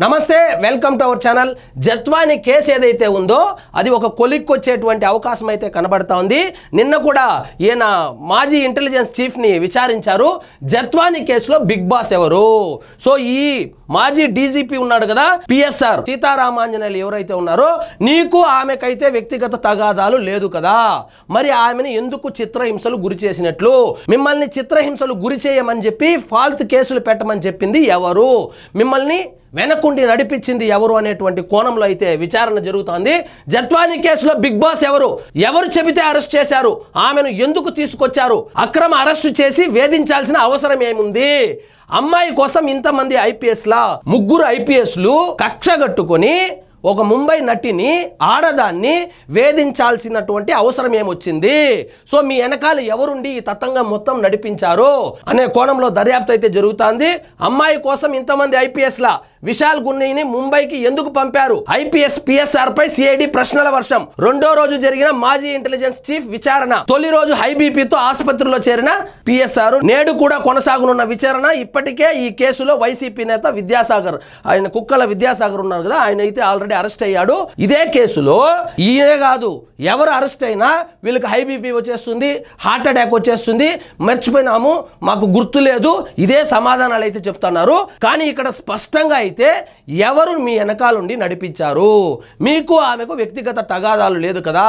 నమస్తే welcome to our channel Jethwani case ఏదైతే ఉందో అది ఒక కొలిక్కి వచ్చేటువంటి అవకాశం అయితే కనబడతా ఉంది. నిన్న కూడా ఈయన మాజీ ఇంటెలిజెన్స్ చీఫ్ ని విచారించారు. జత్వాని కేసులో బిగ్ బాస్ ఎవరు? సో ఈ మాజీ డీజీపీ ఉన్నాడు కదా పిఎస్ఆర్ సీతారామాంజనేయులు ఎవరైతే ఉన్నారో నీకు ఆమెకైతే వ్యక్తిగత తగాదాలు లేదు కదా, మరి ఆమెను ఎందుకు చిత్రహింసలు గురి చేసినట్లు, మిమ్మల్ని చిత్రహింసలు గురి చేయమని చెప్పి ఫాల్స్ కేసులు పెట్టమని చెప్పింది ఎవరు, మిమ్మల్ని వెనకుండి నడిపించింది ఎవరు అనేటువంటి కోణంలో అయితే విచారణ జరుగుతోంది. జత్వాని కేసులో బిగ్ బాస్ ఎవరు చెబితే అరెస్ట్ చేశారు, ఆమెను ఎందుకు తీసుకొచ్చారు, అక్రమ అరెస్టు చేసి వేధించాల్సిన అవసరం ఏముంది, అమ్మాయి కోసం ఇంతమంది ఐపీఎస్లా ముగ్గురు ఐపీఎస్లు కక్షగట్టుకొని ఒక ముంబై నటిని ఆడదాన్ని వేధించాల్సినటువంటి అవసరం ఏమొచ్చింది, సో మీ వెనకాల ఎవరుండి ఈ తతంగం మొత్తం నడిపించారు అనే కోణంలో దర్యాప్తు అయితే జరుగుతోంది. అమ్మాయి కోసం ఇంతమంది ఐపీఎస్ల విశాల్ గున్నీని ముంబైకి ఎందుకు పంపారు, ఐపీఎస్ పిఎస్ఆర్ పై సిఐడి ప్రశ్నల వర్షం. రెండో రోజు జరిగిన మాజీ ఇంటెలిజెన్స్ చీఫ్ విచారణ. తొలి రోజు హై బీపీతో ఆసుపత్రిలో చేరిన పిఎస్ఆర్, నేడు కూడా కొనసాగనున్న విచారణ. ఇప్పటికే ఈ కేసులో వైసీపీ నేత విద్యాసాగర్, ఆయన కుక్కల విద్యాసాగర్ ఉన్నారు కదా, ఆయన అయితే ఆల్రెడీ అరెస్ట్ అయ్యాడు. ఇదే కేసులో ఈయనే కాదు ఎవరు అరెస్ట్ అయినా వీళ్ళకి హై బీపీ వచ్చేస్తుంది, హార్ట్ అటాక్ వచ్చేస్తుంది, మర్చిపోయినాము, మాకు గుర్తు లేదు, ఇదే సమాధానాలు అయితే చెప్తున్నారు. కానీ ఇక్కడ స్పష్టంగా అయితే ఎవరు మీ వెనకాలండి నడిపించారు, మీకు ఆమెకు వ్యక్తిగత తగాదాలు లేదు కదా,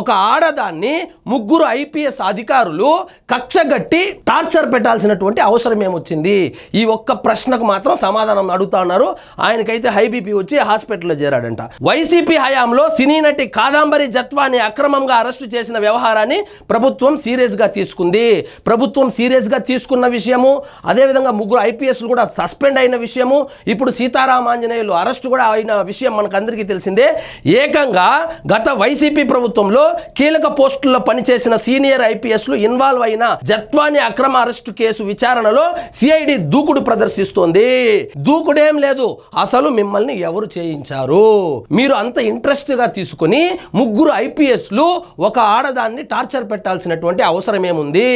ఒక ఆడదాన్ని ముగ్గురు ఐపీఎస్ అధికారులు కక్షగట్టి టార్చర్ పెట్టాల్సినటువంటి అవసరం ఏమొచ్చింది, ఈ ఒక్క ప్రశ్నకు మాత్రం సమాధానం అడుగుతా ఉన్నారు. ఆయనకైతే హై బీపీ వచ్చి హాస్పిటల్లో చేరాడంట. వైసీపీ హయాంలో సినీ నటి కాదంబరి జత్వాని అక్రమంగా అరెస్టు చేసిన వ్యవహారాన్ని ప్రభుత్వం సీరియస్ గా తీసుకుంది. ప్రభుత్వం సీరియస్ గా తీసుకున్న విషయము, అదేవిధంగా ముగ్గురు ఐపీఎస్లు కూడా సస్పెండ్ అయిన విషయము, ఇప్పుడు సీతారామాంజనేయులు అరెస్టు కూడా అయిన విషయం మనకు అందరికీ తెలిసిందే. ఏకంగా గత వైసీపీ ప్రభుత్వంలో కీలక పోస్టుల్లో పనిచేసిన సీనియర్ ఐపీఎస్లు ఇన్వాల్వ్ అయిన జత్వాని అక్రమ అరెస్టు కేసు విచారణలో సిఐడి దూకుడు ప్రదర్శిస్తోంది. దూకుడేం లేదు, అసలు మిమ్మల్ని ఎవరు చేయించారు, మీరు అంత ఇంట్రెస్ట్ గా తీసుకుని ముగ్గురు ఐపీఎస్లు ఒక ఆడదాన్ని టార్చర్ పెట్టాల్సినటువంటి అవసరం ఏముంది,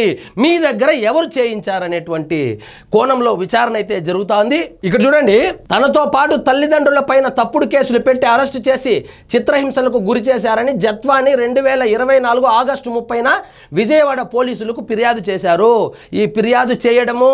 మీ దగ్గర ఎవరు చేయించారనేటువంటి కోణంలో విచారణ అయితే జరుగుతోంది. ఇక్కడ చూడండి, తనతో పాటు తల్లిదండ్రుల పైన తప్పుడు కేసులు పెట్టి అరెస్టు చేసి చిత్రహింసలకు గురి చేశారని జత్వాని 2024 ఆగస్టు 30న విజయవాడ పోలీసులకు ఫిర్యాదు చేశారు. ఈ ఫిర్యాదు చేయడము,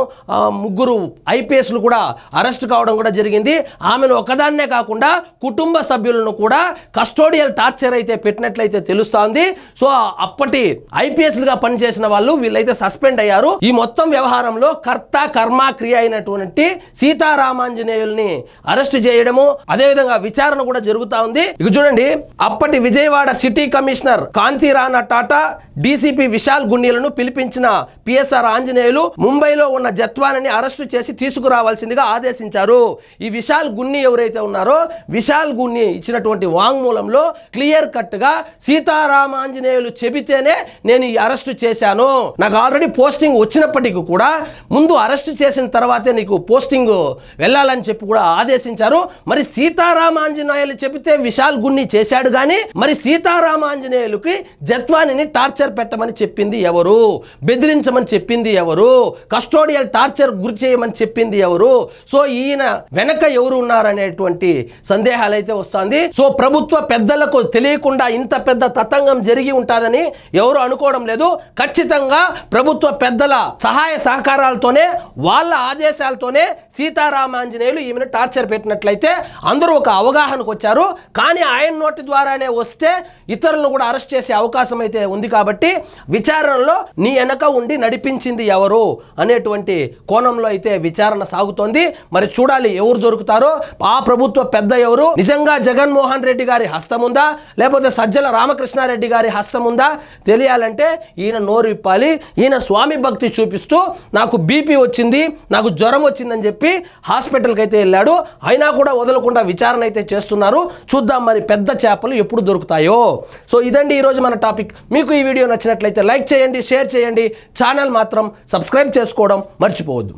ముగ్గురు ఐపీఎస్లు కూడా అరెస్ట్ కావడం కూడా జరిగింది. ఆమెను ఒకదాన్నే కాకుండా కుటుంబ సభ్యులను కూడా కస్టోడియల్ టార్చర్ అయితే పెట్టినట్లయితే తెలుస్తోంది. సో అప్పటి ఐపీఎస్లుగా పనిచేసిన వాళ్ళు వీళ్ళైతే సస్పెండ్ అయ్యారు. ఈ మొత్తం వ్యవహారంలో కర్త కర్మ క్రియ అయినటువంటి సీతారామాంజనేయుల్ని అరెస్ట్ చేయడము, అదేవిధంగా విచారణ కూడా జరుగుతా ఉంది. ఇక చూడండి, అప్పటి Vijayawada city commissioner Kantirana Tata DCP Vishal గున్నీలను పిలిపించిన పిఎస్ఆర్ ఆంజనేయులు ముంబైలో ఉన్న జత్వానిని అరెస్టు చేసి తీసుకురావాల్సిందిగా ఆదేశించారు. ఈ విశాల్ గున్నీ ఎవరైతే ఉన్నారో విశాల్ గున్నీ ఇచ్చినటువంటి వాంగ్మూలంలో క్లియర్ కట్ గా సీతారామాంజనేయులు చెబితేనే నేను ఈ అరెస్టు చేశాను, నాకు ఆల్రెడీ పోస్టింగ్ వచ్చినప్పటికీ కూడా ముందు అరెస్టు చేసిన తర్వాతే నీకు పోస్టింగ్ వెళ్ళాలని చెప్పి కూడా ఆదేశించారు. మరి సీతారామాంజనేయులు చెబితే విశాల్ గున్నీ చేశాడు గాని మరి సీతారామాంజనేయులకి జత్వానిని టార్చర్ పెట్టమని చెప్పింది ఎవరు, బెదిరించమని చెప్పింది ఎవరు, కస్టోడియల్ టార్చర్ గురి చేయమని చెప్పింది ఎవరు, సో ఈయన వెనక ఎవరు ఉన్నారనేటువంటి సందేహాలు అయితే వస్తుంది. సో ప్రభుత్వ పెద్దలకు తెలియకుండా ఇంత పెద్ద తతంగం జరిగి ఉంటుందని ఎవరు అనుకోవడం లేదు. ఖచ్చితంగా ప్రభుత్వ పెద్దల సహాయ సహకారాలతోనే వాళ్ళ ఆదేశాలతోనే సీతారామాంజనేయులు ఈమెను టార్చర్ పెట్టినట్లయితే అందరూ ఒక అవగాహనకు వచ్చారు. కానీ ఆయన నోటి ద్వారానే వస్తే ఇతరులను కూడా అరెస్ట్ చేసే అవకాశం అయితే ఉంది. కాబట్టి విచారణలో నీ వెనక ఉండి నడిపించింది ఎవరు అనేటువంటి కోణంలో అయితే విచారణ సాగుతోంది. మరి చూడాలి ఎవరు దొరుకుతారో, ఆ ప్రభుత్వ పెద్ద ఎవరు, నిజంగా జగన్మోహన్ రెడ్డి గారి హస్తం ఉందా లేకపోతే సజ్జల రామకృష్ణారెడ్డి గారి హస్తం ఉందా తెలియాలంటే ఈయన నోరు విప్పాలి. ఈయన స్వామి భక్తి చూపిస్తూ నాకు బీపీ వచ్చింది, నాకు జ్వరం వచ్చిందని చెప్పి హాస్పిటల్కి అయితే వెళ్ళాడు. అయినా కూడా వదలకుండా విచారణ అయితే చేస్తున్నారు. చూద్దాం మరి పెద్ద చేపలు ఎప్పుడు దొరుకుతాయో. సో ఇదండి ఈరోజు మన టాపిక్. మీకు ఈ వీడియో నచ్చినట్లయితే లైక్ చేయండి, షేర్ చేయండి, ఛానల్ మాత్రం సబ్స్క్రైబ్ చేసుకోవడం మర్చిపోవద్దు.